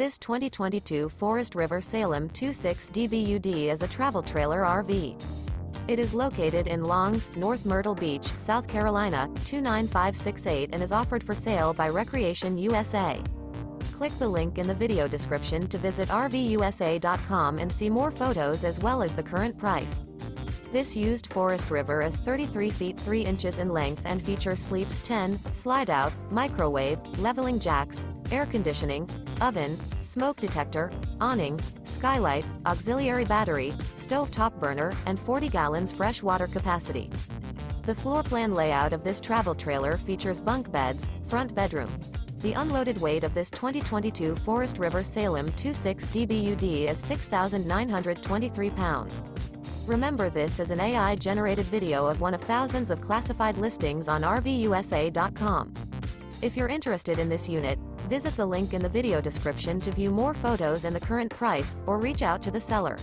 This 2022 Forest River Salem 26 DBUD is a travel trailer RV. It is located in Longs, North Myrtle Beach, South Carolina, 29568 and is offered for sale by Recreation USA. Click the link in the video description to visit RVUSA.com and see more photos as well as the current price. This used Forest River is 33 feet 3 inches in length and features sleeps 10, slide-out, microwave, leveling jacks, air conditioning, oven, smoke detector, awning, skylight, auxiliary battery, stove-top burner, and 40 gallons fresh water capacity. The floor plan layout of this travel trailer features bunk beds, front bedroom. The unloaded weight of this 2022 Forest River Salem 26 DBUD is 6,923 pounds. Remember, this is an AI-generated video of one of thousands of classified listings on RVUSA.com. If you're interested in this unit, visit the link in the video description to view more photos and the current price, or reach out to the seller.